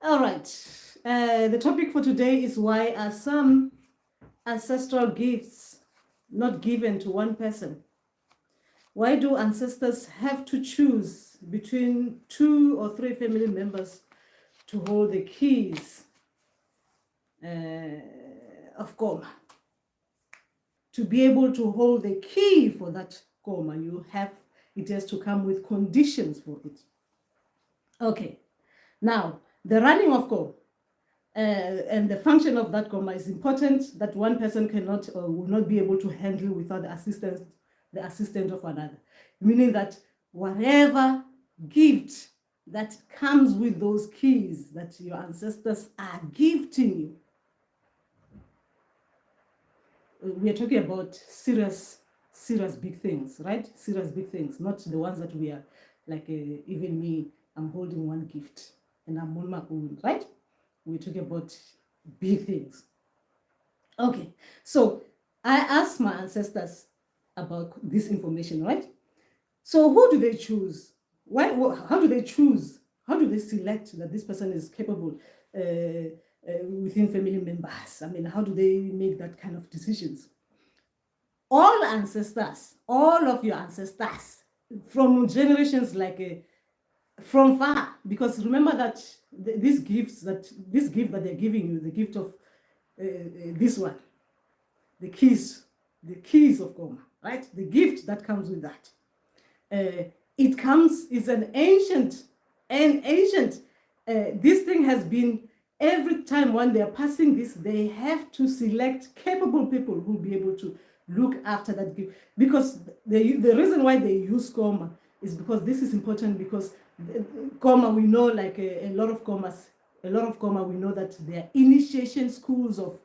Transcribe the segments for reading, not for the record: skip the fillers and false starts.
All right. The topic for today is why are some ancestral gifts not given to one person? Why do ancestors have to choose between 2 or 3 family members to hold the keys of Koma? To be able to hold the key for that Koma, it has to come with conditions for it. Okay. Now, the running of Koma and the function of that Koma is important, that one person cannot or will not be able to handle without the assistance of another. Meaning that whatever gift that comes with those keys that your ancestors are gifting you, we are talking about serious big things, right? Serious big things, not the ones that we are like, even me, I'm holding one gift and I'm on my own, right? We're talking about big things. Okay, so I asked my ancestors about this information, right? So who do they choose? How do they choose? How do they select that this person is capable within family members? I mean, how do they make that kind of decisions? All ancestors, all of your ancestors from generations from far, because remember that this gift that they're giving you, the gift of this one, the keys of Koma, right? The gift that comes with that. It's an ancient. This thing has been, every time when they're passing this, they have to select capable people who will be able to look after that gift. Because the reason why they use Koma is because this is important, because Koma, we know, like a lot of Koma, we know that they are initiation schools of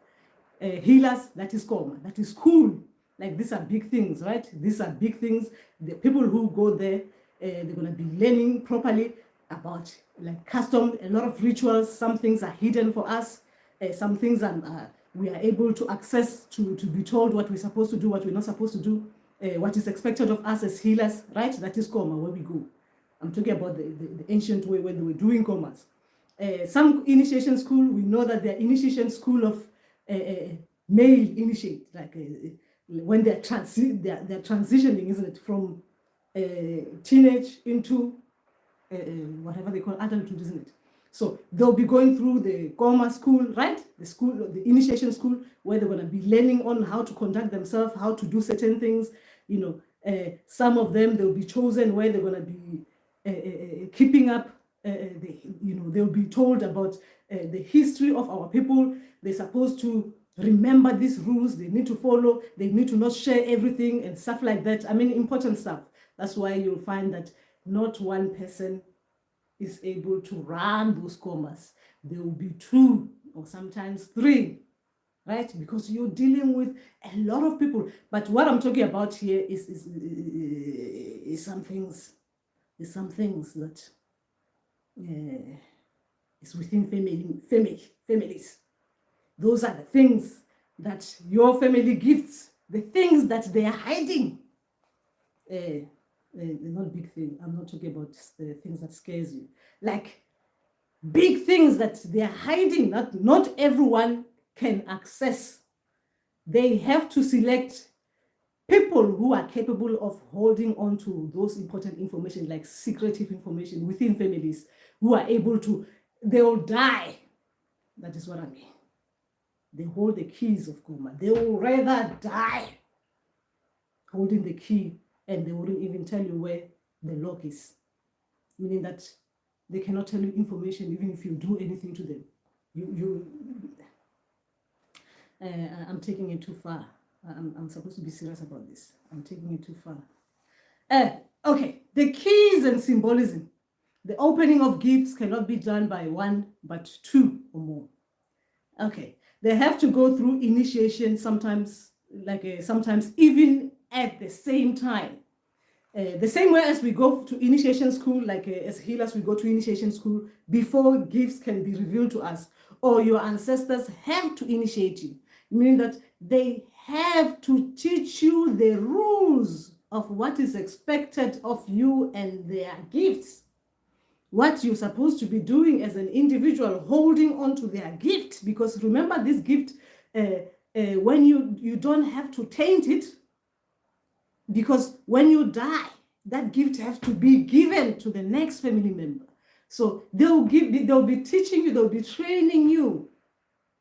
healers. That is Koma. That is cool. Like, these are big things, right? These are big things. The people who go there, they're going to be learning properly about like custom, a lot of rituals. Some things are hidden for us. Some things we are able to access to be told what we're supposed to do, what we're not supposed to do, what is expected of us as healers, right? That is Koma, where we go. I'm talking about the ancient way where they were doing Komas. Some initiation school, we know that they're initiation school of male initiate, like when they're transitioning, isn't it, from teenage into whatever they call adulthood, isn't it? So they'll be going through the Koma school, right? The initiation school, where they're going to be learning on how to conduct themselves, how to do certain things. Some of them, they'll be chosen where they're going to be keeping up. They'll be told about the history of our people. They're supposed to remember these rules. They need to follow. They need to not share everything and stuff like that. I mean, important stuff. That's why you'll find that not one person is able to run those Komas. There will be 2 or sometimes 3, right? Because you're dealing with a lot of people. But what I'm talking about here is some things that is within families. Those are the things that your family gifts, the things that they are hiding. Not big thing. I'm not talking about the things that scares you. Like big things that they are hiding, that not everyone can access. They have to select people who are capable of holding on to those important information, like secretive information within families, who are able to, they'll die. That is what I mean. They hold the keys of Koma. They will rather die holding the key, and they wouldn't even tell you where the lock is. Meaning that they cannot tell you information even if you do anything to them. I'm taking it too far. I'm supposed to be serious about this. I'm taking it too far. Okay, the keys and symbolism. The opening of gifts cannot be done by 1, but 2 or more. Okay, they have to go through initiation, sometimes even at the same time. The same way as we go to initiation school, like as healers, we go to initiation school before gifts can be revealed to us, or your ancestors have to initiate you, meaning that they have to teach you the rules of what is expected of you and their gifts. what you're supposed to be doing as an individual, holding on to their gift, because remember this gift, when you don't have to taint it, because when you die, that gift has to be given to the next family member. So they'll be teaching you, they'll be training you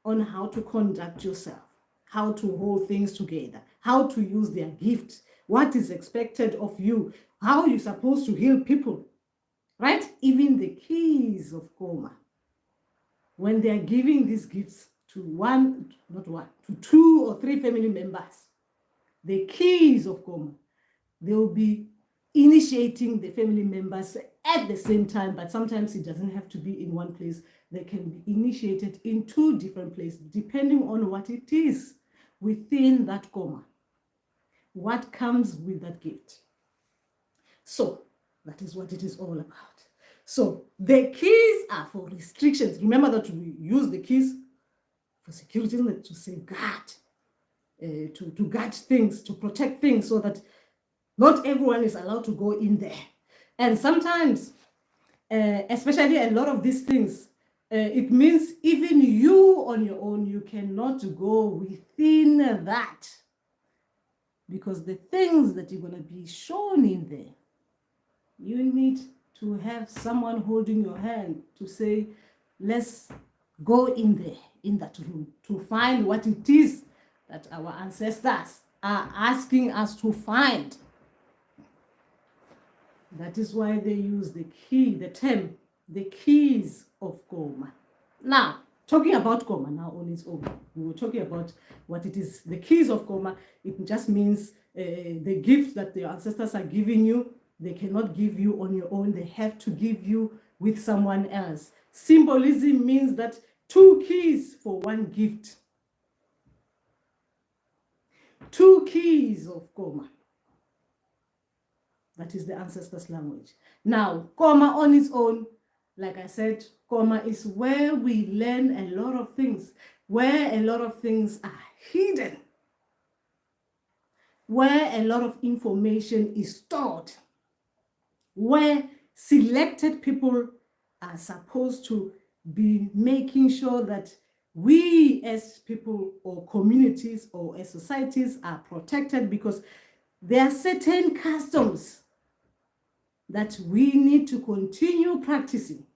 on how to conduct yourself, how to hold things together, how to use their gift, what is expected of you, how you're supposed to heal people, right? Even the keys of Koma, when they are giving these gifts to to 2 or 3 family members, the keys of Koma, they will be initiating the family members at the same time, but sometimes it doesn't have to be in one place. They can be initiated in 2 different places, depending on what it is within that Koma, what comes with that gift. So that is what it is all about. So the keys are for restrictions. Remember that we use the keys for security, to safeguard, to guard things, to protect things, so that not everyone is allowed to go in there. And sometimes, especially a lot of these things, it means even you on your own, you cannot go within that, because the things that you're going to be shown in there, you need to have someone holding your hand to say, let's go in there, in that room, to find what it is that our ancestors are asking us to find. That is why they use the term, the keys of Koma. Now, talking about Koma now on its own, we were talking about what it is. The keys of Koma, it just means the gift that the ancestors are giving you. They cannot give you on your own. They have to give you with someone else. Symbolism means that 2 keys for 1 gift. 2 keys of Koma. That is the ancestors' language. Now, Koma on its own, like I said, Koma is where we learn a lot of things, where a lot of things are hidden, where a lot of information is stored, where selected people are supposed to be making sure that we as people or communities or as societies are protected, because there are certain customs that we need to continue practicing.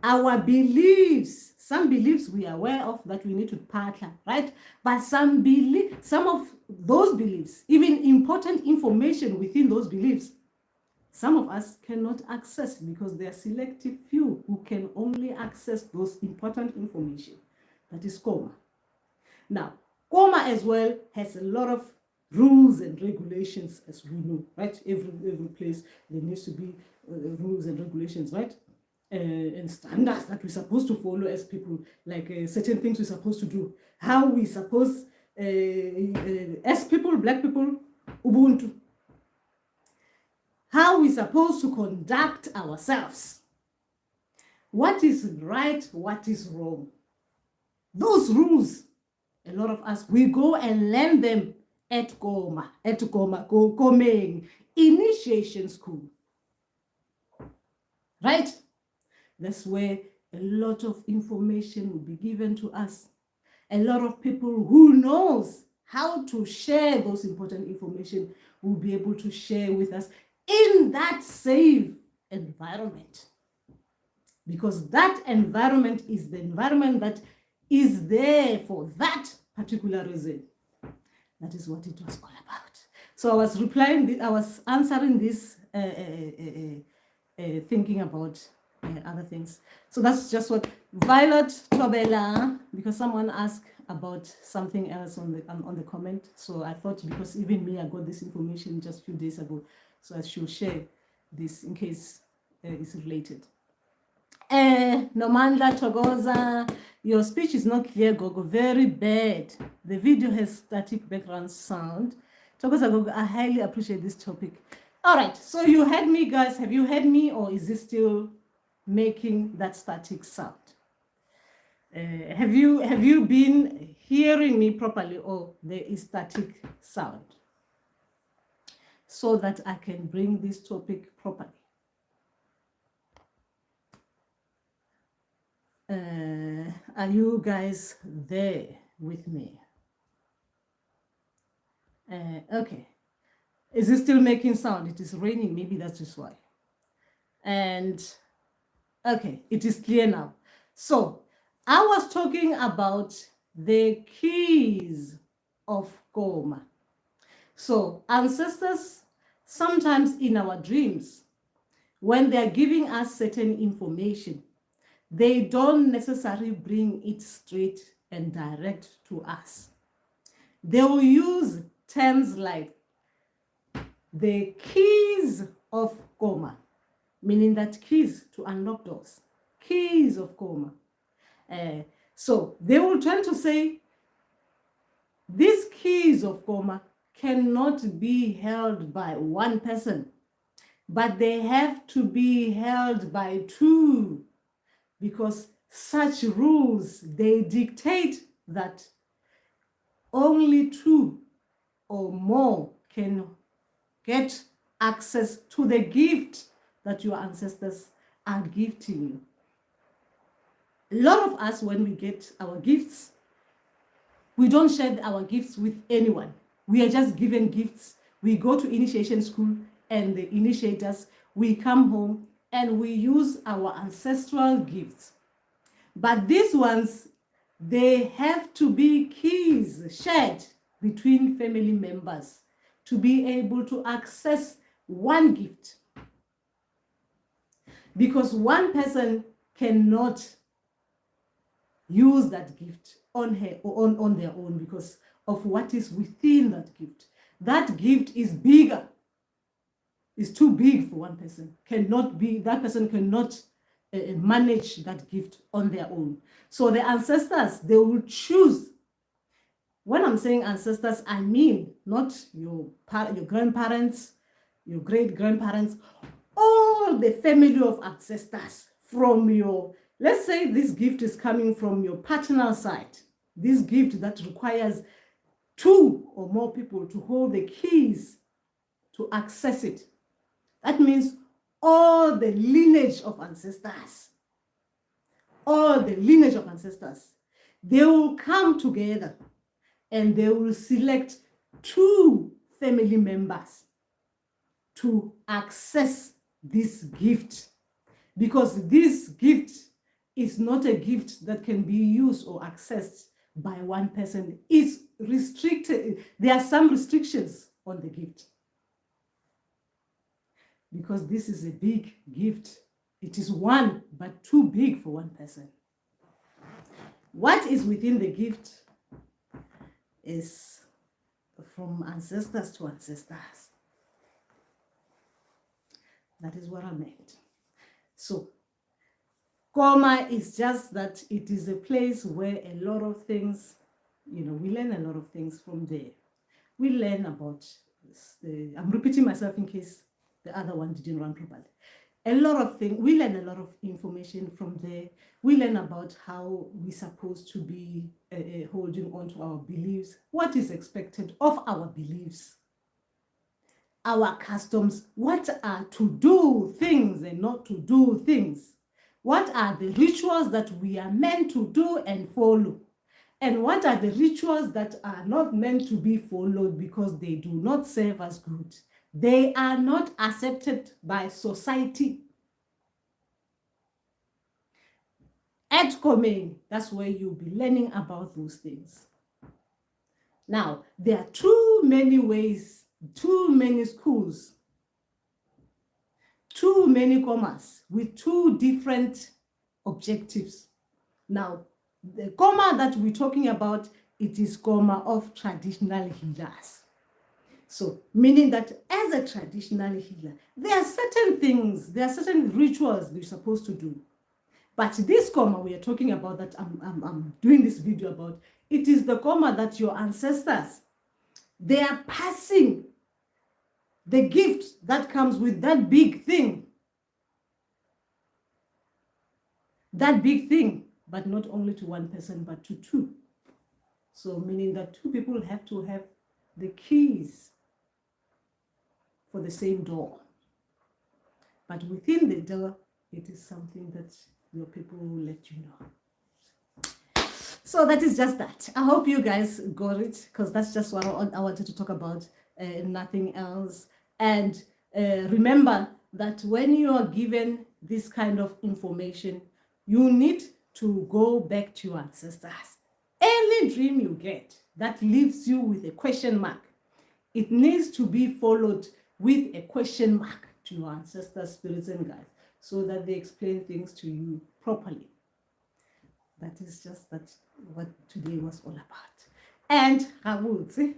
Our beliefs, some beliefs we are aware of that we need to partner, right? But some of those beliefs, even important information within those beliefs, some of us cannot access, because there are selective few who can only access those important information. That is Koma. Now, Koma as well has a lot of rules and regulations, as we know, right? Every place there needs to be rules and regulations, right? And standards that we're supposed to follow as people, like certain things we're supposed to do. How we suppose, as people, Black people, Ubuntu, how we supposed to conduct ourselves. What is right, what is wrong. Those rules, a lot of us, we go and learn them at Komeng, initiation school. Right? That's where a lot of information will be given to us. A lot of people who knows how to share those important information will be able to share with us in that safe environment. Because that environment is the environment that is there for that particular reason. That is what it was all about. So I was answering this, thinking about other things. So that's just what Violet Tobela, because someone asked about something else on the comment. So I thought, because even me, I got this information just a few days ago, so I should share this in case it's related. Nomandla Togoza, your speech is not clear, Gogo. Very bad. The video has static background sound. Togoza Gogo, I highly appreciate this topic. All right, so you heard me, guys. Have you heard me, or is it still making that static sound? Have you been hearing me properly, or there is static sound? So that I can bring this topic properly. Are you guys there with me? Okay. Is it still making sound? It is raining. Maybe that's just why. And okay, it is clear now. So I was talking about the keys of Koma. So ancestors, sometimes in our dreams, when they're giving us certain information, they don't necessarily bring it straight and direct to us. They will use terms like the keys of Koma, meaning that keys to unlock doors, keys of Koma. So they will tend to say these keys of Koma cannot be held by one person, but they have to be held by two, because such rules, they dictate that only two or more can get access to the gift that your ancestors are gifting you. A lot of us, when we get our gifts, we don't share our gifts with anyone. We are just given gifts. We go to initiation school and the initiators, we come home and we use our ancestral gifts. But these ones, they have to be keys shared between family members to be able to access one gift. Because one person cannot use that gift on their own because of what is within that gift. That gift is bigger. It's too big for one person. That person cannot manage that gift on their own. So the ancestors, they will choose. When I'm saying ancestors, I mean not your grandparents, your great-grandparents, all the family of ancestors from your, let's say this gift is coming from your paternal side, this gift that requires two or more people to hold the keys to access it. That means all the lineage of ancestors, they will come together and they will select two family members to access this gift, because this gift is not a gift that can be used or accessed by one person. It's restricted. There are some restrictions on the gift because this is a big gift. It is one, but too big for one person. What is within the gift is from ancestors to ancestors. That is what I meant. So Koma is just that it is a place where a lot of things, we learn a lot of things from there. We learn about, I'm repeating myself in case the other one didn't run properly. A lot of things, we learn a lot of information from there. We learn about how we're supposed to be holding on to our beliefs, what is expected of our beliefs, our customs, what are to do things and not to do things. What are the rituals that we are meant to do and follow? And what are the rituals that are not meant to be followed because they do not serve us good? They are not accepted by society. At Koma, that's where you'll be learning about those things. Now, there are too many ways, too many schools, too many Komas with two different objectives. Now, the Koma that we're talking about, it is Koma of traditional healers. So, meaning that as a traditional healer, there are certain things, there are certain rituals you're supposed to do. But this Koma we are talking about, that I'm doing this video about, it is the Koma that your ancestors, they are passing the gift that comes with that big thing. That big thing, but not only to one person, but to two. So meaning that two people have to have the keys for the same door. But within the door, it is something that your people will let you know. So that is just that. I hope you guys got it, because that's just what I wanted to talk about, nothing else. And remember that when you are given this kind of information, you need to go back to your ancestors. Any dream you get that leaves you with a question mark, it needs to be followed with a question mark to your ancestors, spirits, and guides, so that they explain things to you properly. That is just what today was all about. And Ravutse,